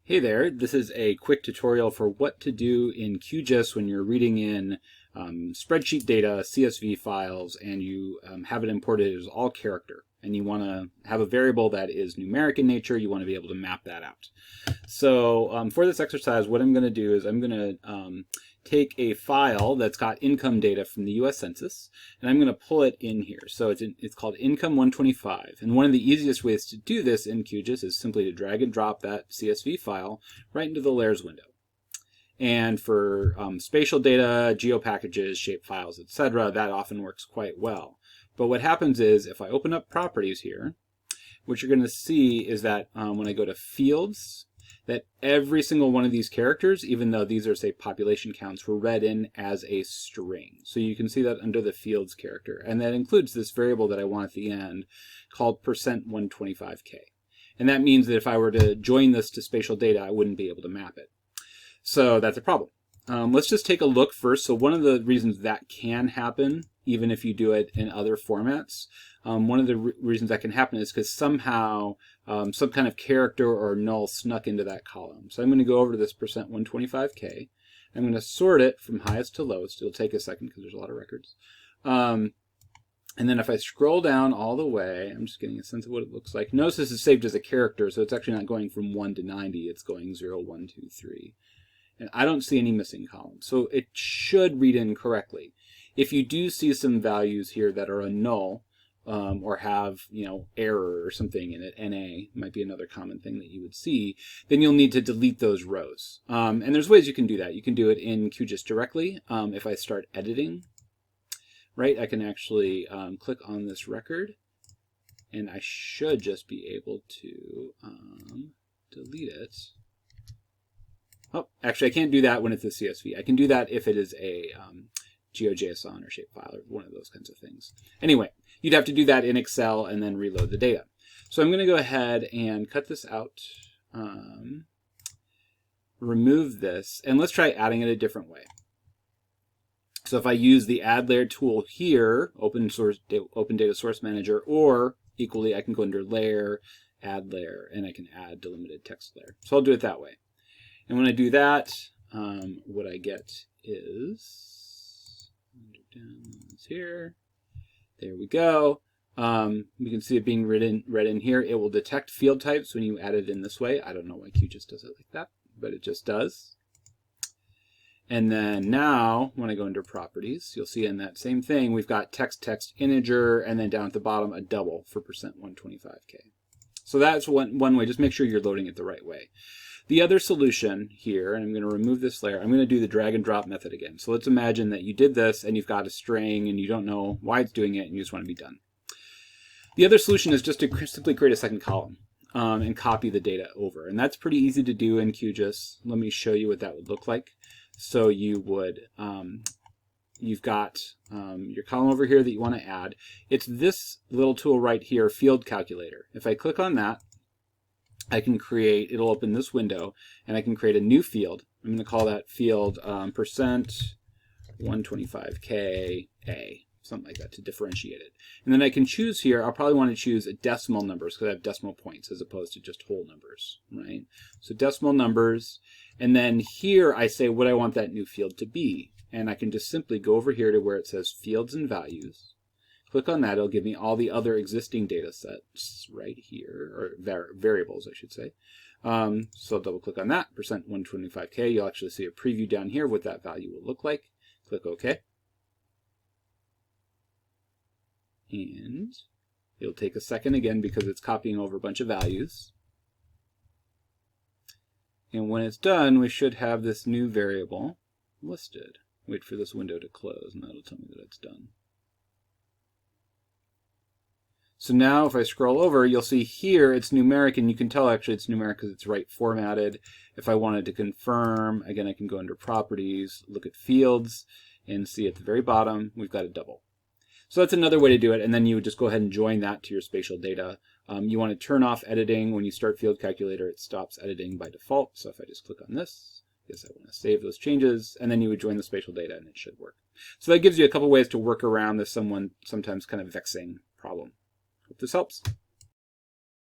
Hey there, this is a quick tutorial for what to do in QGIS when you're reading in spreadsheet data, CSV files, and you have it imported as all character. And you want to have a variable that is numeric in nature. You want to be able to map that out. So for this exercise, what I'm going to do is I'm going to take a file that's got income data from the US Census, and I'm going to pull it in here. So it's called Income 125. And one of the easiest ways to do this in QGIS is simply to drag and drop that CSV file right into the layers window. And for spatial data, geo packages, shape files, etc., that often works quite well. But what happens is if I open up properties here, what you're going to see is that when I go to fields, that every single one of these characters, even though these are, say, population counts, were read in as a string. So you can see that under the fields character. And that includes this variable that I want at the end called %125k. And that means that if I were to join this to spatial data, I wouldn't be able to map it. So that's a problem. Let's just take a look first. So one of the reasons that can happen, even if you do it in other formats, one of the reasons that can happen is because somehow some kind of character or null snuck into that column. So I'm going to go over to this %125k. I'm going to sort it from highest to lowest. It'll take a second because there's a lot of records. And then if I scroll down all the way, I'm just getting a sense of what it looks like. Notice this is saved as a character, so it's actually not going from 1 to 90. It's going 0, 1, 2, 3. And I don't see any missing columns. So it should read in correctly. If you do see some values here that are a null, or have, error or something in it, NA might be another common thing that you would see, then you'll need to delete those rows. And there's ways you can do that. You can do it in QGIS directly. If I start editing, right, I can actually click on this record, and I should just be able to delete it. Oh, actually, I can't do that when it's a CSV. I can do that if it is a GeoJSON or shapefile or one of those kinds of things. Anyway, you'd have to do that in Excel and then reload the data. So I'm going to go ahead and cut this out, remove this, and let's try adding it a different way. So if I use the Add Layer tool here, Open Data Source Manager, or equally, I can go under Layer, Add Layer, and I can add delimited text layer. So I'll do it that way. And when I do that, what I get is here. There we go. We can see it being read in here. It will detect field types when you add it in this way. I don't know why QGIS does it like that, but it just does. And then now, when I go under properties, you'll see in that same thing, we've got text, integer, and then down at the bottom, a double for %125k. So that's one way. Just make sure you're loading it the right way. The other solution here, and I'm going to remove this layer, I'm going to do the drag and drop method again. So let's imagine that you did this and you've got a string and you don't know why it's doing it and you just want to be done. The other solution is just to simply create a second column and copy the data over. And that's pretty easy to do in QGIS. Let me show you what that would look like. So you would, you've got your column over here that you want to add. It's this little tool right here, Field Calculator. If I click on that, I can create, it'll open this window, and I can create a new field. I'm going to call that field %125k A, something like that, to differentiate it. And then I can choose here, I'll probably want to choose decimal numbers because I have decimal points as opposed to just whole numbers, right? So decimal numbers, and then here I say what I want that new field to be. And I can just simply go over here to where it says Fields and Values. Click on that, it'll give me all the other existing data sets right here, or variables, I should say. So I'll double click on that, %125k. You'll actually see a preview down here what that value will look like. Click OK. And it'll take a second again because it's copying over a bunch of values. And when it's done, we should have this new variable listed. Wait for this window to close, and that'll tell me that it's done. So now if I scroll over, you'll see here it's numeric, and you can tell actually it's numeric because it's right formatted. If I wanted to confirm, again, I can go under properties, look at fields, and see at the very bottom, we've got a double. So that's another way to do it, and then you would just go ahead and join that to your spatial data. You want to turn off editing. When you start Field Calculator, it stops editing by default. So if I just click on this, I want to save those changes, and then you would join the spatial data, and it should work. So that gives you a couple ways to work around this sometimes kind of vexing problem. Hope this helps.